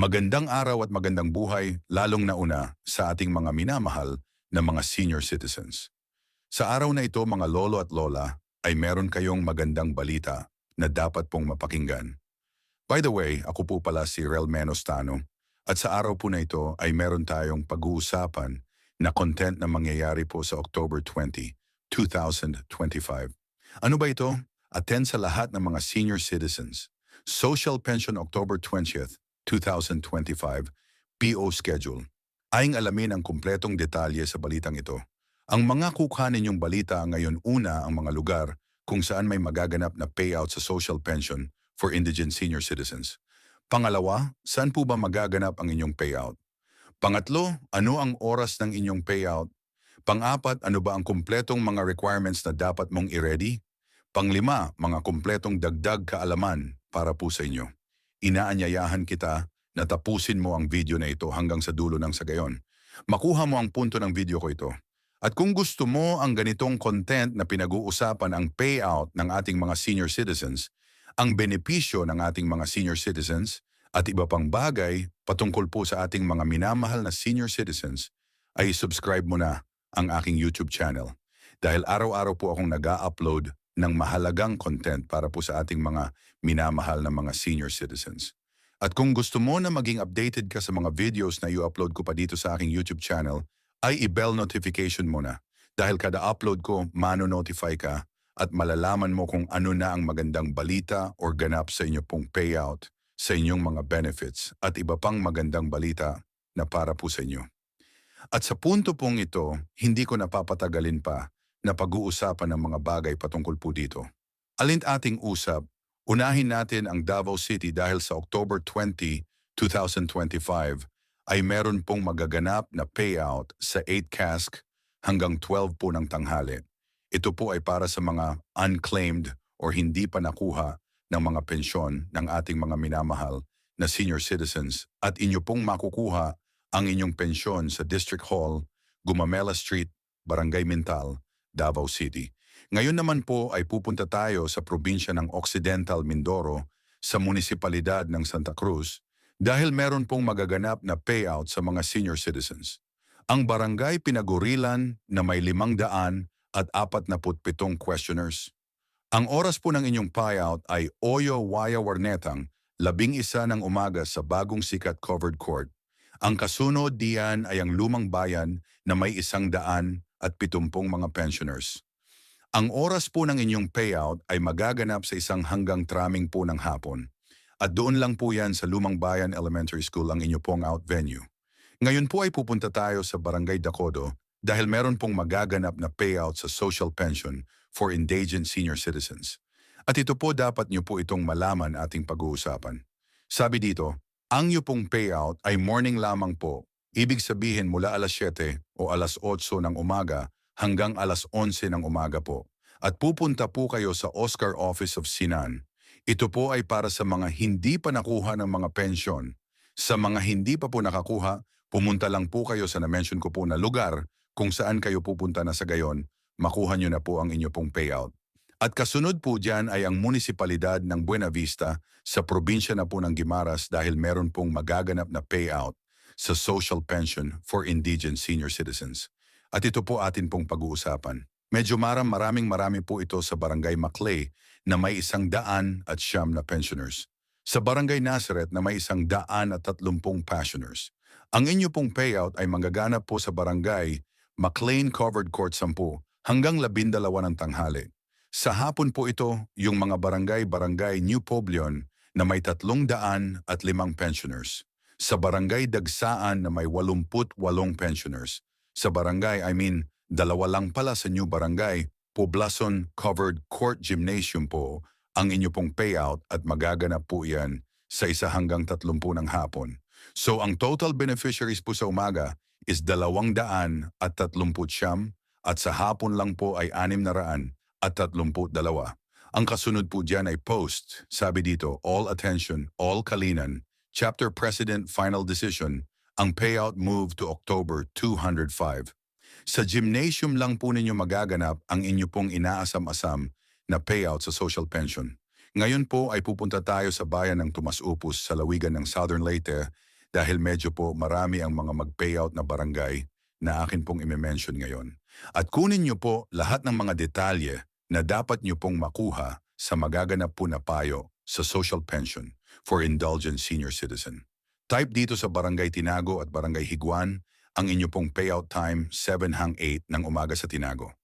Magandang araw at magandang buhay, lalong nauna sa ating mga minamahal na mga senior citizens. Sa araw na ito mga lolo at lola ay meron kayong magandang balita na dapat pong mapakinggan. By the way, ako po pala si Rel Menostano at sa araw po na ito ay meron tayong pag-uusapan na content na mangyayari po sa October 20, 2025. Ano ba ito? Attend sa lahat ng mga senior citizens. Social Pension October 20, 2025 PO schedule. Aing alamin ang kumpletong detalye sa balitang ito. Ang mga kukuhanin ninyong balita ngayon una ang mga lugar kung saan may magaganap na payout sa social pension for indigent senior citizens. Pangalawa, saan po ba magaganap ang inyong payout? Pangatlo, ano ang oras ng inyong payout? Pang-apat, ano ba ang kumpletong mga requirements na dapat mong i-ready? Panglima, mga kumpletong dagdag kaalaman para po sa inyo. Inaanyayahan kita na tapusin mo ang video na ito hanggang sa dulo ng sa gayon. Makuha mo ang punto ng video ko ito. At kung gusto mo ang ganitong content na pinag-uusapan ang payout ng ating mga senior citizens, ang benepisyo ng ating mga senior citizens, at iba pang bagay patungkol po sa ating mga minamahal na senior citizens, ay subscribe mo na ang aking YouTube channel. Dahil araw-araw po akong nag-a-upload ng mahalagang content para po sa ating mga minamahal na mga senior citizens. At kung gusto mo na maging updated ka sa mga videos na i-upload ko pa dito sa aking YouTube channel, ay i-bell notification mo na. Dahil kada upload ko, mano-notify ka at malalaman mo kung ano na ang magandang balita or ganap sa inyo pong payout, sa inyong mga benefits at iba pang magandang balita na para po sa inyo. At sa punto pong ito, hindi ko napapatagalin pa na pag-uusapan ng mga bagay patungkol po dito. Alint ating usap, unahin natin ang Davao City dahil sa October 20, 2025 ay meron pong magaganap na payout sa 8 cask hanggang 12 po ng tanghali. Ito po ay para sa mga unclaimed or hindi pa nakuha ng mga pensyon ng ating mga minamahal na senior citizens at inyo pong makukuha ang inyong pensyon sa District Hall, Gumamela Street, Barangay Mintal, Davao City. Ngayon naman po ay pupunta tayo sa probinsya ng Occidental Mindoro sa munisipalidad ng Santa Cruz dahil meron pong magaganap na payout sa mga senior citizens. Ang barangay pinagurilan na may 547 questioners. Ang oras po ng inyong payout ay Oyo Waya Warnetang, 11 ng umaga sa Bagong Sikat Covered Court. Ang kasunod diyan ay ang Lumang Bayan na may 170 mga pensioners. Ang oras po ng inyong payout ay magaganap sa isang hanggang traming po ng hapon. At doon lang po yan sa Lumang Bayan Elementary School ang inyo pong out venue. Ngayon po ay pupunta tayo sa Barangay Dacodo dahil meron pong magaganap na payout sa social pension for indigent senior citizens. At ito po dapat nyo po itong malaman ating pag-uusapan. Sabi dito, ang inyo pong payout ay morning lamang po. Ibig sabihin mula alas 7 o alas 8 ng umaga hanggang alas 11 ng umaga po. At pupunta po kayo sa Oscar Office of Sinan. Ito po ay para sa mga hindi pa nakuha ng mga pensyon. Sa mga hindi pa po nakakuha, pumunta lang po kayo sa na-mention ko po na lugar kung saan kayo pupunta na sa gayon, makuha nyo na po ang inyo pong payout. At kasunod po dyan ay ang munisipalidad ng Buena Vista sa probinsya na po ng Guimaras dahil meron pong magaganap na payout sa social pension for indigent senior citizens. At ito po atin pong pag-uusapan. Medyo maraming po ito sa Barangay Maclay na may 100 at siyam na pensioners. Sa Barangay Nazareth na may 130 pensioners. Ang inyo pong payout ay magaganap po sa Barangay McLean Covered Court 10 hanggang 12 ng tanghali. Sa hapon po ito, yung mga barangay New Poblacion na may 305 pensioners. Sa Barangay Dagsaan na may 88 pensioners. Sa barangay, dalawa lang pala sa New Barangay, Poblacion Covered Court Gymnasium po ang inyo pong payout at magaganap po yan sa 1 hanggang 30 ng hapon. So ang total beneficiaries po sa umaga is 239 at sa hapon lang po ay 632. Ang kasunod po dyan ay post, sabi dito, all attention, all Kalinan, Chapter President Final Decision, ang payout move to October 205. Sa gymnasium lang po ninyo magaganap ang inyo pong inaasam-asam na payout sa social pension. Ngayon po ay pupunta tayo sa bayan ng Tumas Upos sa lawigan ng Southern Leyte dahil medyo po marami ang mga mag-payout na barangay na akin pong i-mention ngayon. At kunin niyo po lahat ng mga detalye na dapat niyo pong makuha sa magaganap po na payo sa social pension for indulgent senior citizen. Type dito sa Barangay Tinago at Barangay Higuan ang inyo pong payout time 7 hang 8 ng umaga sa Tinago.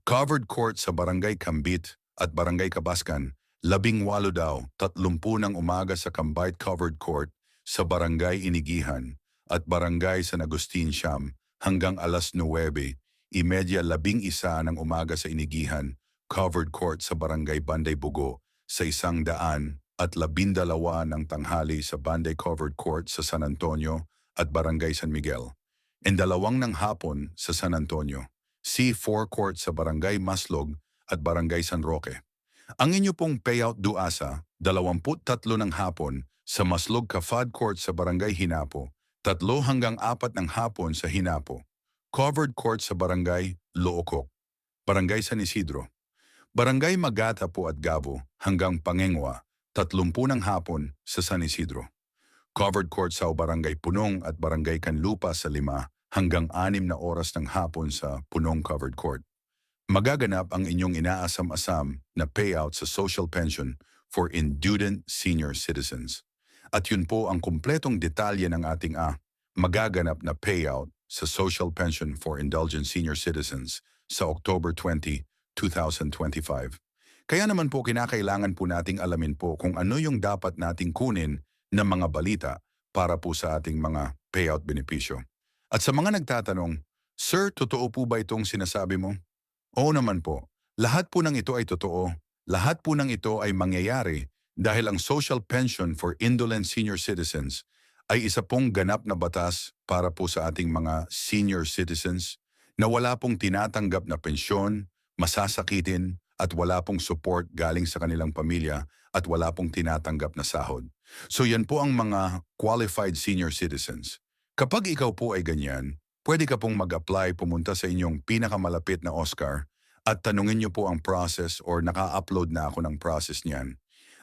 Covered court sa Barangay Kambit at Barangay Kabaskan, 18 daw, 30 ng umaga sa Combined Covered Court sa Barangay Inigihan at Barangay San Agustin Siam hanggang alas 9:30 ng umaga sa Inigihan, Covered Court sa Barangay Banday Bugo sa 100 at 12 ng tanghali sa Banday Covered Court sa San Antonio at Barangay San Miguel. And 2 ng hapon sa San Antonio. C4 Court sa Barangay Maslog at Barangay San Roque. Ang inyo pong payout duasa, 23 ng hapon sa Maslog Kafad Court sa Barangay Hinapo, 3 hanggang 4 ng hapon sa Hinapo. Covered Court sa Barangay Lookok, Barangay San Isidro. Barangay Magata po at Gabo hanggang Pangengwa, 30 ng hapon sa San Isidro. Covered Court sa Barangay Punong at Barangay Canlupa sa 5 hanggang 6 na oras ng hapon sa Punong Covered Court. Magaganap ang inyong inaasam-asam na payout sa social pension for indulgent senior citizens. At yun po ang kumpletong detalye ng ating magaganap na payout sa social pension for indulgent senior citizens sa October 20, 2025. Kaya naman po kinakailangan po nating alamin po kung ano yung dapat nating kunin na mga balita para po sa ating mga payout benepisyo. At sa mga nagtatanong, Sir, totoo po ba itong sinasabi mo? Oo naman po. Lahat po ng ito ay totoo. Lahat po ng ito ay mangyayari dahil ang Social Pension for Indolent Senior Citizens ay isa pong ganap na batas para po sa ating mga senior citizens na wala pong tinatanggap na pensyon, masasakitin at wala pong support galing sa kanilang pamilya at wala pong tinatanggap na sahod. So yan po ang mga qualified senior citizens. Kapag ikaw po ay ganyan, pwede ka pong mag-apply pumunta sa inyong pinakamalapit na Oscar at tanungin niyo po ang process or naka-upload na ako ng process niyan.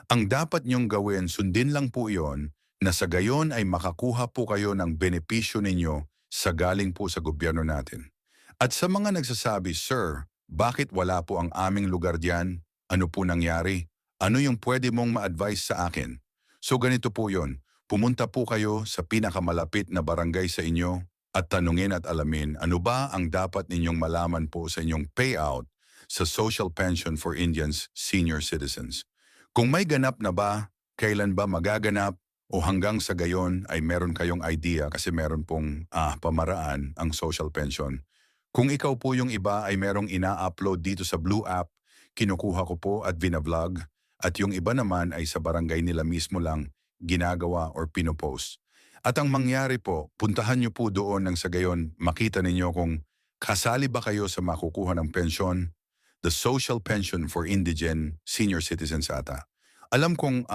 Ang dapat niyong gawin, sundin lang po iyon na sa gayon ay makakuha po kayo ng benepisyo ninyo sa galing po sa gobyerno natin. At sa mga nagsasabi, Sir, bakit wala po ang aming lugar diyan? Ano po nangyari? Ano yung pwede mong ma-advise sa akin? So ganito po yon. Pumunta po kayo sa pinakamalapit na barangay sa inyo at tanungin at alamin ano ba ang dapat ninyong malaman po sa inyong payout sa Social Pension for Indians Senior Citizens. Kung may ganap na ba, kailan ba magaganap o hanggang sa gayon ay meron kayong idea kasi meron pong pamaraan ang social pension. Kung ikaw po yung iba ay merong ina-upload dito sa Blue App, kinukuha ko po at vina-vlog at yung iba naman ay sa barangay nila mismo lang ginagawa or pinopost. At ang mangyari po, puntahan niyo po doon nang sa gayon makita ninyo kung kasali ba kayo sa makukuha ng pensyon, the Social Pension for Indigent Senior Citizens ata. Alam kong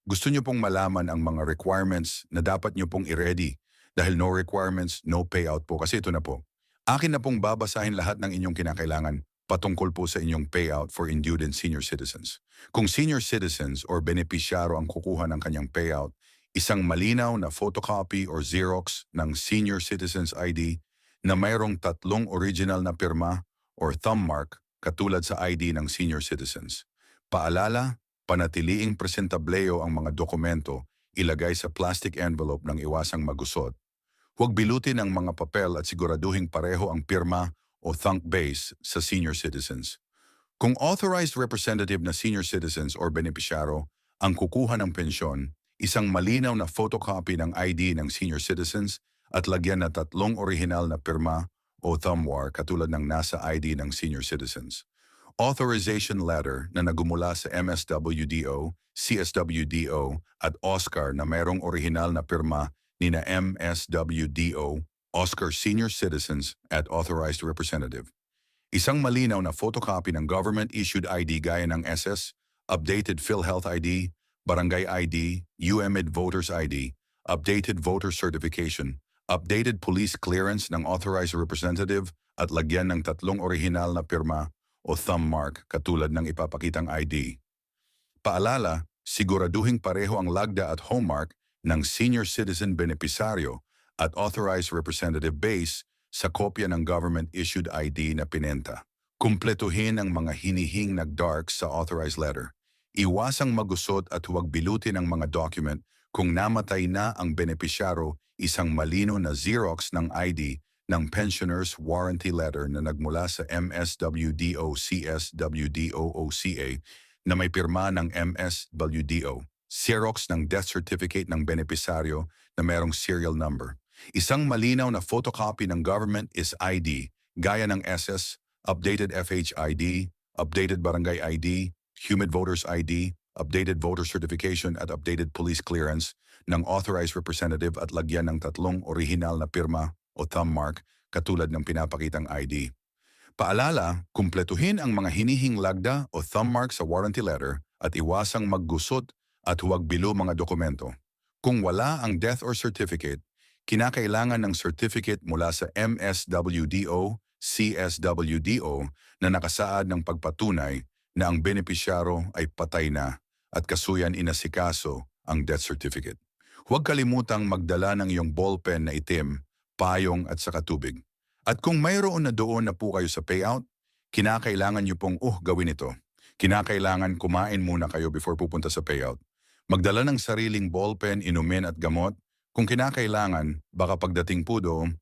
gusto niyo pong malaman ang mga requirements na dapat niyo pong i-ready dahil no requirements, no payout po kasi ito na po. Akin na pong babasahin lahat ng inyong kinakailangan patungkol po sa inyong payout for indulgent senior citizens. Kung senior citizens or benepisyaro ang kukuha ng kanyang payout, isang malinaw na photocopy or Xerox ng Senior Citizens ID na mayroong 3 original na pirma or thumb mark katulad sa ID ng senior citizens. Paalala, panatiliing presentableo ang mga dokumento, ilagay sa plastic envelope ng iwasang magusot. Huwag bilutin ang mga papel at siguraduhing pareho ang pirma o thumb base sa senior citizens. Kung authorized representative na senior citizens or benepisyaro ang kukuha ng pensyon, isang malinaw na photocopy ng ID ng senior citizens at lagyan na 3 orihinal na pirma o thumb mark katulad ng nasa ID ng senior citizens. Authorization letter na nagumula sa MSWDO, CSWDO at Oscar na mayroong orihinal na pirma ni na MSWDO, Oscar Senior Citizens at Authorized Representative. Isang malinaw na photocopy ng government-issued ID gaya ng SS, updated PhilHealth ID, Barangay ID, UMID Voters ID, updated voter certification, updated police clearance ng Authorized Representative at lagyan ng 3 orihinal na pirma o thumb mark katulad ng ipapakitang ID. Paalala, siguraduhing pareho ang lagda at home mark ng senior citizen benepisaryo at authorized representative base sa kopya ng government-issued ID na pinenta. Kumpletuhin ang mga hinihing nag-dark sa authorized letter. Iwasang magusot at huwag bilutin ang mga document kung namatay na ang benepisyaro, isang malino na Xerox ng ID ng Pensioners Warranty Letter na nagmula sa MSWDO CSWDO-OCA na may pirma ng MSWDO. Xerox ng death certificate ng benepisaryo na mayroong serial number. Isang malinaw na photocopy ng government is ID, gaya ng SS, updated FHID, updated barangay ID, humid voters ID, updated voter certification at updated police clearance ng authorized representative at lagyan ng 3 orihinal na pirma o thumb mark katulad ng pinapakitang ID. Paalala, kumpletuhin ang mga hinihing lagda o thumb mark sa warranty letter at iwasang maggusot at huwag bilo mga dokumento. Kung wala ang death or certificate, kinakailangan ng certificate mula sa MSWDO, CSWDO na nakasaad ng pagpatunay na ang benepisyaro ay patay na at kasuyan inasikaso ang death certificate. Huwag kalimutang magdala ng iyong ballpen na itim, payong at saka tubig. At kung mayroon na doon na po kayo sa payout, kinakailangan niyo pong gawin ito. Kinakailangan kumain muna kayo before pupunta sa payout. Magdala ng sariling ballpen, inumin at gamot. Kung kinakailangan, baka pagdating po doon,